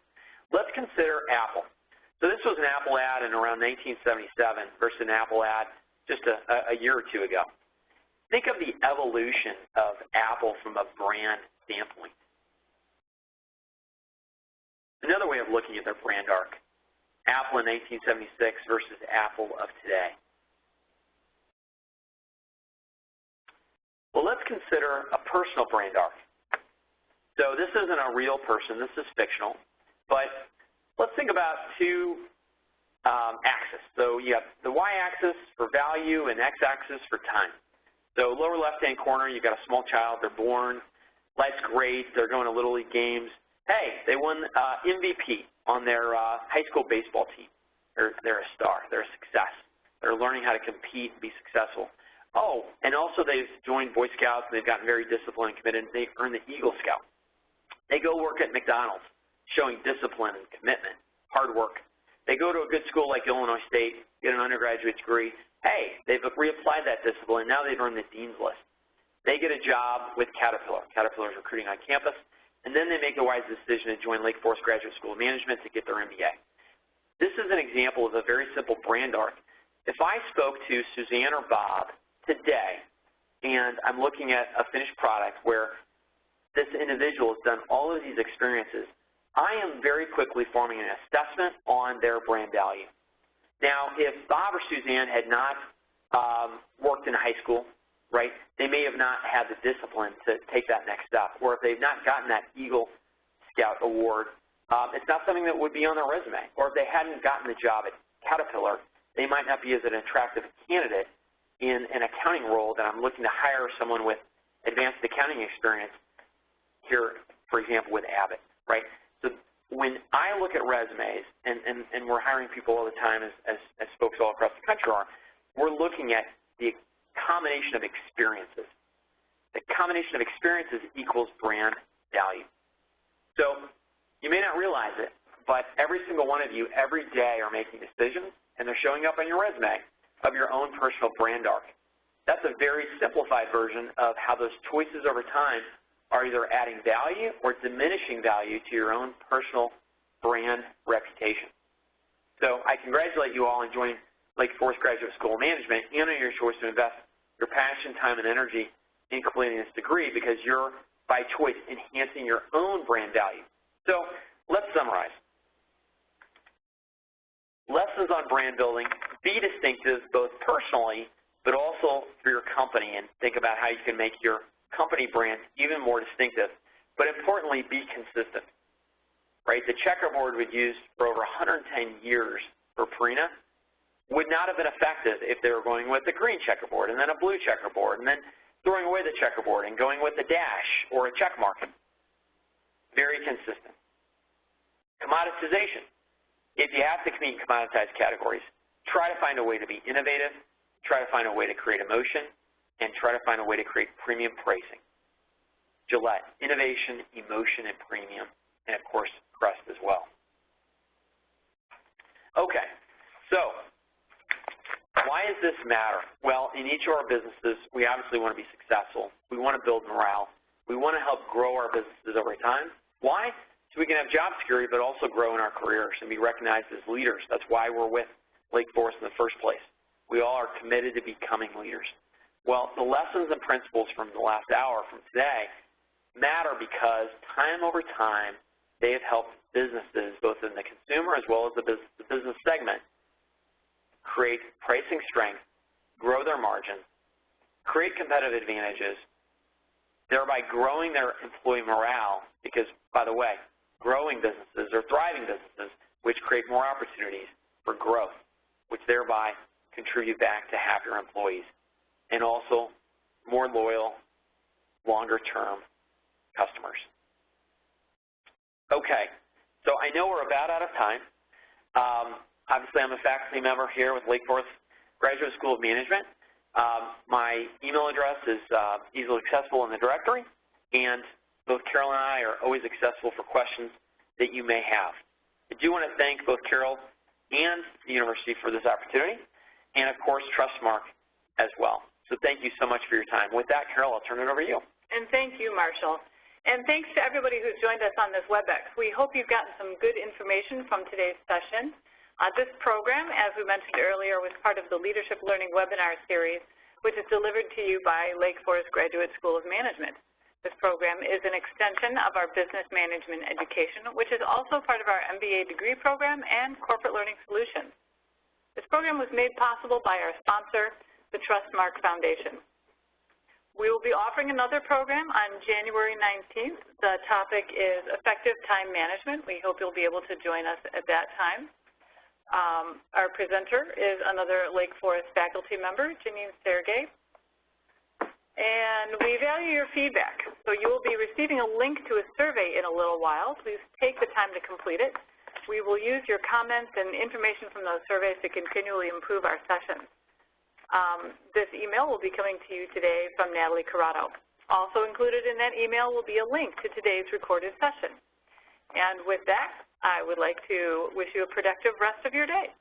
Let's consider Apple. So this was an Apple ad in around 1977 versus an Apple ad just a year or two ago. Think of the evolution of Apple from a brand standpoint. Another way of looking at their brand arc, Apple in 1976 versus Apple of today. Well, let's consider a personal brand arc. So this isn't a real person, this is fictional, but let's think about two axes. So you have the y-axis for value and x-axis for time. So lower left-hand corner, you've got a small child, they're born, life's great, they're going to Little League games. Hey, they won MVP on their high school baseball team. They're a star, they're a success. They're learning how to compete and be successful. Oh, and also they've joined Boy Scouts and they've gotten very disciplined and committed. They earned the Eagle Scout. They go work at McDonald's, showing discipline and commitment, hard work. They go to a good school like Illinois State, get an undergraduate degree. Hey, they've reapplied that discipline. Now they've earned the dean's list. They get a job with Caterpillar. Caterpillar's recruiting on campus. And then they make the wise decision to join Lake Forest Graduate School of Management to get their MBA. This is an example of a very simple brand arc. If I spoke to Suzanne or Bob today, and I'm looking at a finished product where this individual has done all of these experiences, I am very quickly forming an assessment on their brand value. Now, if Bob or Suzanne had not worked in high school, right, they may have not had the discipline to take that next step. Or if they've not gotten that Eagle Scout award, it's not something that would be on their resume. Or if they hadn't gotten the job at Caterpillar, they might not be as an attractive candidate in an accounting role that I'm looking to hire someone with advanced accounting experience here, for example, with Abbott, right? So when I look at resumes, and we're hiring people all the time as folks all across the country are, we're looking at the combination of experiences. The combination of experiences equals brand value. So you may not realize it, but every single one of you every day are making decisions, and they're showing up on your resume of your own personal brand arc. That's a very simplified version of how those choices over time are either adding value or diminishing value to your own personal brand reputation. So I congratulate you all on joining Lake Forest Graduate School of Management and on your choice to invest your passion, time, and energy in completing this degree because you're, by choice, enhancing your own brand value. So let's summarize. Lessons on brand building: be distinctive both personally but also for your company, and think about how you can make your company brand even more distinctive. But importantly, be consistent. Right? The checkerboard we've used for over 110 years for Purina would not have been effective if they were going with a green checkerboard and then a blue checkerboard and then throwing away the checkerboard and going with a dash or a check mark. Very consistent. Commoditization. If you have to compete in commoditized categories, try to find a way to be innovative, try to find a way to create emotion, and try to find a way to create premium pricing. Gillette, innovation, emotion, and premium, and of course, Crest as well. Okay, so why does this matter? Well, in each of our businesses, we obviously want to be successful. We want to build morale. We want to help grow our businesses over time. Why? So we can have job security, but also grow in our careers and be recognized as leaders. That's why we're with Lake Forest in the first place. We all are committed to becoming leaders. Well, the lessons and principles from the last hour from today matter because time over time, they have helped businesses, both in the consumer as well as the business segment, create pricing strength, grow their margins, create competitive advantages, thereby growing their employee morale because, by the way, growing businesses or thriving businesses, which create more opportunities for growth, which thereby contribute back to happier employees and also more loyal, longer-term customers. Okay, so I know we're about out of time. Obviously, I'm a faculty member here with Lake Forest Graduate School of Management. My email address is easily accessible in the directory, and both Carol and I are always accessible for questions that you may have. I do want to thank both Carol and the university for this opportunity, and of course Trustmark as well. So thank you so much for your time. With that, Carol, I'll turn it over to you. And thank you, Marshall. And thanks to everybody who's joined us on this WebEx. We hope you've gotten some good information from today's session. This program, as we mentioned earlier, was part of the Leadership Learning webinar series, which is delivered to you by Lake Forest Graduate School of Management. This program is an extension of our business management education, which is also part of our MBA degree program and corporate learning solutions. This program was made possible by our sponsor, the Trustmark Foundation. We will be offering another program on January 19th. The topic is effective time management. We hope you'll be able to join us at that time. Our presenter is another Lake Forest faculty member, Janine Sergey. And we value your feedback. So you will be receiving a link to a survey in a little while. Please take the time to complete it. We will use your comments and information from those surveys to continually improve our sessions. This email will be coming to you today from Natalie Corrado. Also included in that email will be a link to today's recorded session. And with that, I would like to wish you a productive rest of your day.